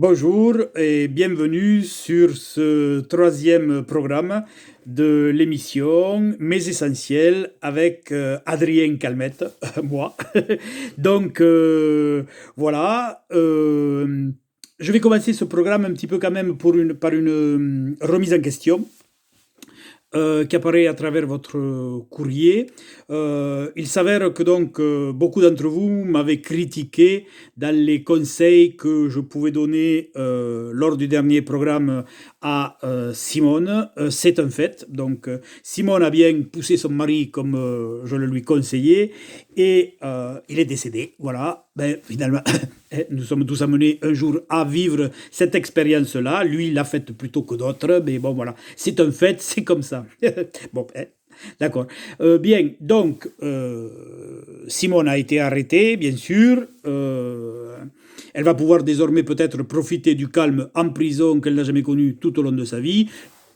Bonjour et bienvenue sur ce troisième programme de l'émission Mes Essentiels avec Adrien Calmette, moi. Donc voilà, je vais commencer ce programme un petit peu quand même par une remise en question qui apparaît à travers votre courrier. Il s'avère que donc beaucoup d'entre vous m'avaient critiqué dans les conseils que je pouvais donner lors du dernier programme à Simone. C'est un fait. Donc Simone a bien poussé son mari comme je le lui conseillais et il est décédé. Voilà. Ben, finalement, nous sommes tous amenés un jour à vivre cette expérience-là. Lui, il l'a faite plutôt que d'autres, mais bon, voilà. C'est un fait, c'est comme ça. Bon, d'accord. Bien, donc, Simone a été arrêtée, bien sûr. Elle va pouvoir désormais peut-être profiter du calme en prison qu'elle n'a jamais connu tout au long de sa vie.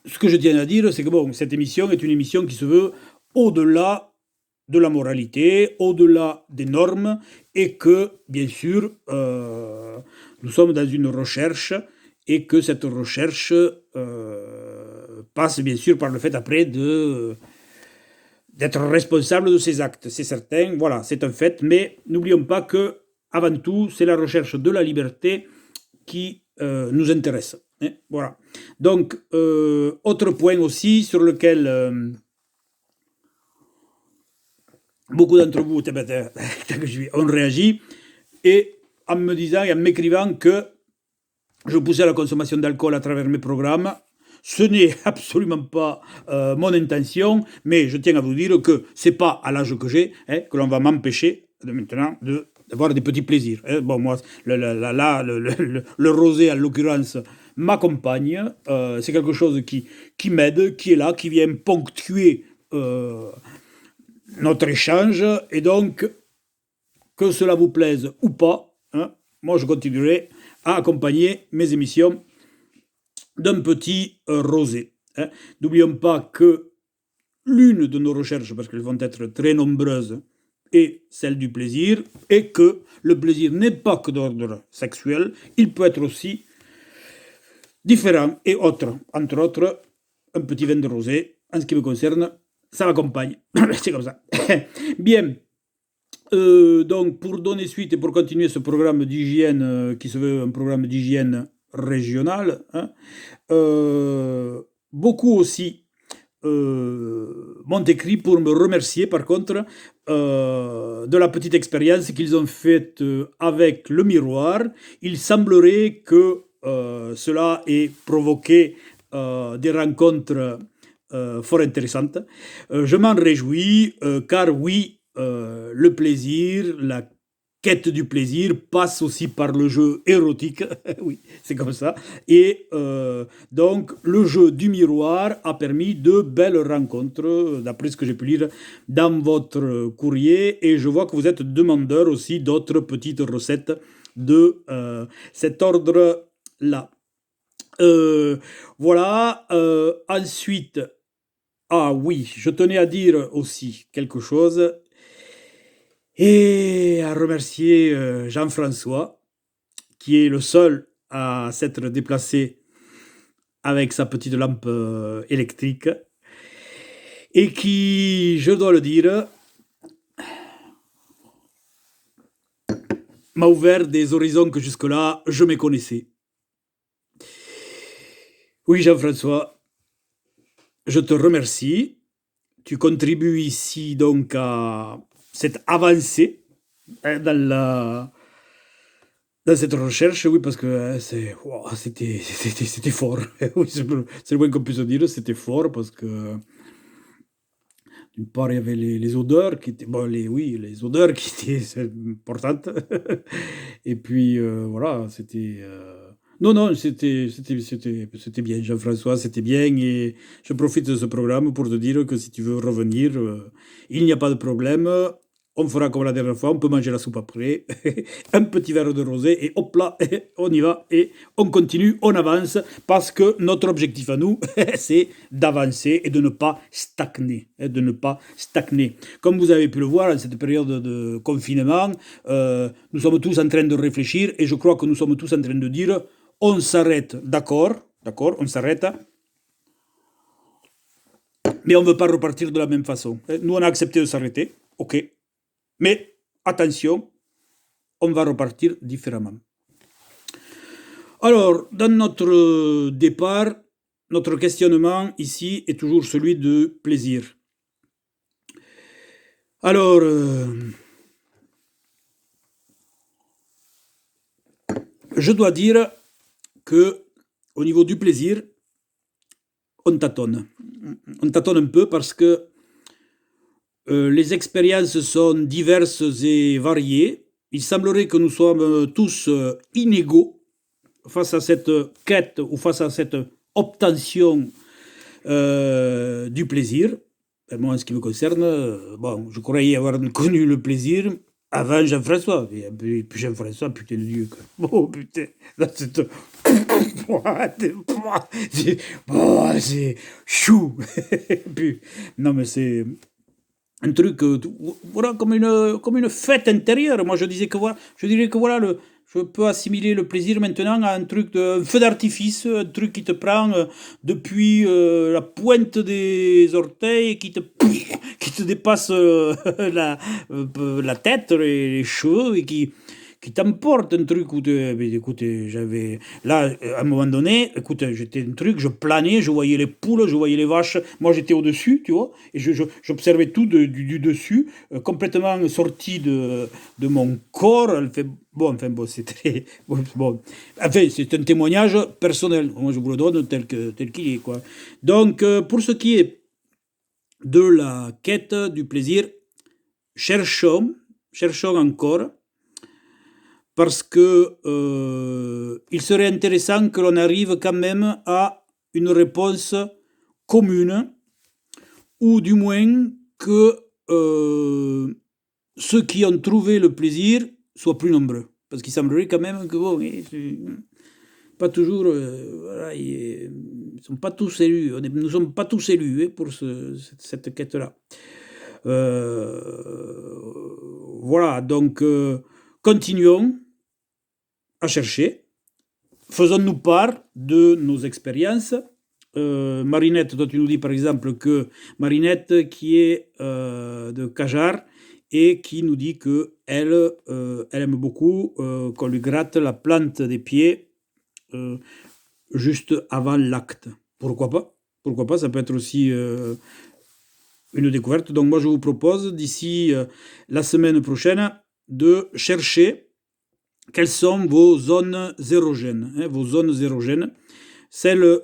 Ce que je tiens à dire, c'est que bon, cette émission est une émission qui se veut au-delà de la moralité, au-delà des normes, et que, bien sûr, nous sommes dans une recherche, et que cette recherche passe, bien sûr, par le fait après d'être responsable de ses actes. C'est certain, voilà, c'est un fait, mais n'oublions pas que, avant tout, c'est la recherche de la liberté qui nous intéresse. Hein, voilà. Donc, autre point aussi sur lequel beaucoup d'entre vous ont réagi, et en me disant et en m'écrivant que je poussais à la consommation d'alcool à travers mes programmes. Ce n'est absolument pas mon intention, mais je tiens à vous dire que c'est pas à l'âge que j'ai que l'on va m'empêcher maintenant d'avoir des petits plaisirs. Bon, moi, le rosé, en l'occurrence, m'accompagne. C'est quelque chose qui m'aide, qui est là, qui vient ponctuer notre échange. Et donc, que cela vous plaise ou pas, moi, je continuerai à accompagner mes émissions d'un petit rosé. N'oublions pas que l'une de nos recherches, parce qu'elles vont être très nombreuses, est celle du plaisir, et que le plaisir n'est pas que d'ordre sexuel, il peut être aussi différent et autre. Entre autres, un petit vin de rosé, en ce qui me concerne, ça m'accompagne. C'est comme ça. Bien. Donc, pour donner suite et pour continuer ce programme d'hygiène qui se veut un programme d'hygiène régional, beaucoup aussi m'ont écrit pour me remercier, par contre, de la petite expérience qu'ils ont faite avec le miroir. Il semblerait que cela ait provoqué des rencontres fort intéressantes. Je m'en réjouis, car oui, le plaisir, la quête du plaisir passe aussi par le jeu érotique, oui, c'est comme ça. Et donc, le jeu du miroir a permis de belles rencontres, d'après ce que j'ai pu lire dans votre courrier. Et je vois que vous êtes demandeur aussi d'autres petites recettes de cet ordre-là. Voilà. Ensuite, ah oui, je tenais à dire aussi quelque chose et à remercier Jean-François, qui est le seul à s'être déplacé avec sa petite lampe électrique et qui, je dois le dire, m'a ouvert des horizons que jusque-là je méconnaissais. Oui, Jean-François, je te remercie. Tu contribues ici donc à cette avancée dans cette recherche, oui, parce que c'était fort. Oui, c'est le moins qu'on puisse dire, c'était fort parce que d'une part, il y avait les odeurs qui étaient, bon, les odeurs qui étaient importantes. Et puis, voilà, c'était. Non, non, c'était bien, Jean-François, c'était bien. Et je profite de ce programme pour te dire que si tu veux revenir, il n'y a pas de problème. On fera comme la dernière fois, on peut manger la soupe après, un petit verre de rosé, et hop là, on y va, et on continue, on avance, parce que notre objectif à nous, c'est d'avancer et de ne pas stagner, de ne pas stagner. Comme vous avez pu le voir, en cette période de confinement, nous sommes tous en train de réfléchir, et je crois que nous sommes tous en train de dire, on s'arrête, d'accord, on s'arrête, mais on ne veut pas repartir de la même façon. Nous, on a accepté de s'arrêter, ok, mais attention, on va repartir différemment. Alors, dans notre départ, notre questionnement ici est toujours celui de plaisir. Alors, je dois dire que au niveau du plaisir, on tâtonne. On tâtonne un peu parce que les expériences sont diverses et variées. Il semblerait que nous sommes tous inégaux face à cette quête ou face à cette obtention du plaisir. Moi, en ce qui me concerne, bon, je croyais avoir connu le plaisir avant Jean-François. Et puis Jean-François, putain de Dieu. Oh putain, là c'est... c'est chou. Puis, non mais c'est un truc, voilà, comme une fête intérieure. Moi je disais que voilà, je dirais que voilà, je peux assimiler le plaisir maintenant à un truc, un feu d'artifice, un truc qui te prend depuis la pointe des orteils et qui te dépasse la tête, les cheveux et qui t'emporte un truc où écoute, j'avais là à un moment donné, écoute, j'étais un truc, je planais, je voyais les poules, je voyais les vaches, moi j'étais au-dessus, tu vois, et j'observais tout du dessus, complètement sorti de mon corps. Bon, c'est très bon. Enfin, c'est un témoignage personnel. Moi, je vous le donne tel qu'il est, quoi. Donc, pour ce qui est de la quête du plaisir, cherchons encore, parce que il serait intéressant que l'on arrive quand même à une réponse commune, ou du moins que ceux qui ont trouvé le plaisir soient plus nombreux. Parce qu'il semblerait quand même que bon, pas toujours, voilà, ils ne sont pas tous élus, nous ne sommes pas tous élus pour cette quête-là. Voilà, donc continuons à chercher, faisons-nous part de nos expériences. Marinette, toi tu nous dis par exemple que Marinette qui est de Cajar et qui nous dit que elle aime beaucoup qu'on lui gratte la plante des pieds juste avant l'acte. Pourquoi pas, ça peut être aussi une découverte. Donc moi je vous propose d'ici la semaine prochaine de chercher quelles sont vos zones érogènes, celles,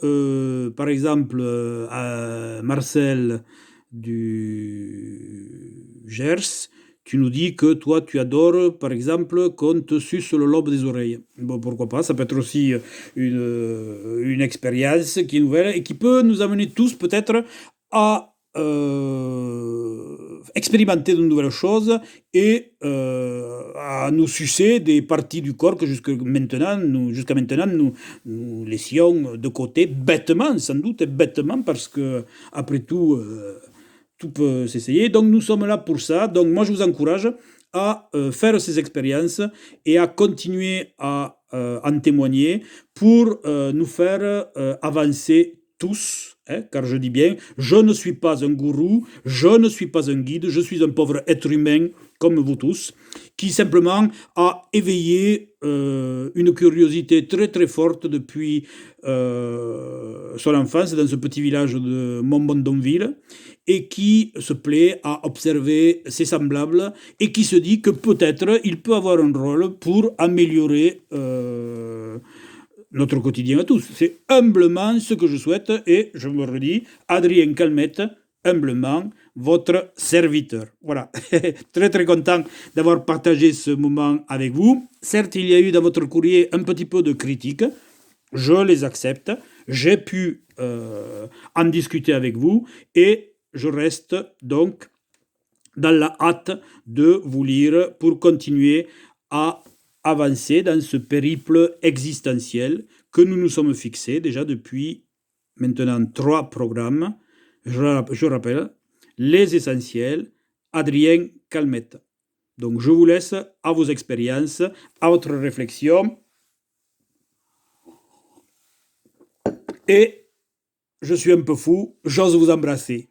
par exemple, à Marcel du Gers, tu nous dis que toi, tu adores, par exemple, qu'on te suce le lobe des oreilles. Bon, pourquoi pas, ça peut être aussi une expérience qui est nouvelle et qui peut nous amener tous peut-être à expérimenter de nouvelles choses et à nous sucer des parties du corps que jusqu'à maintenant nous laissions de côté, bêtement, sans doute bêtement, parce que après tout, tout peut s'essayer. Donc nous sommes là pour ça. Donc moi je vous encourage à faire ces expériences et à continuer à en témoigner pour nous faire avancer tous, car je dis bien, je ne suis pas un gourou, je ne suis pas un guide, je suis un pauvre être humain comme vous tous, qui simplement a éveillé une curiosité très très forte depuis son enfance dans ce petit village de Montbondonville, et qui se plaît à observer ses semblables et qui se dit que peut-être il peut avoir un rôle pour améliorer notre quotidien à tous. C'est humblement ce que je souhaite et je me redis, Adrien Calmette, humblement, votre serviteur. Voilà, très très content d'avoir partagé ce moment avec vous. Certes, il y a eu dans votre courrier un petit peu de critiques, je les accepte, j'ai pu en discuter avec vous et je reste donc dans la hâte de vous lire pour continuer à avancer dans ce périple existentiel que nous nous sommes fixés déjà depuis maintenant 3 programmes. Je rappelle, les essentiels, Adrien Calmette. Donc je vous laisse à vos expériences, à votre réflexion. Et je suis un peu fou, j'ose vous embrasser.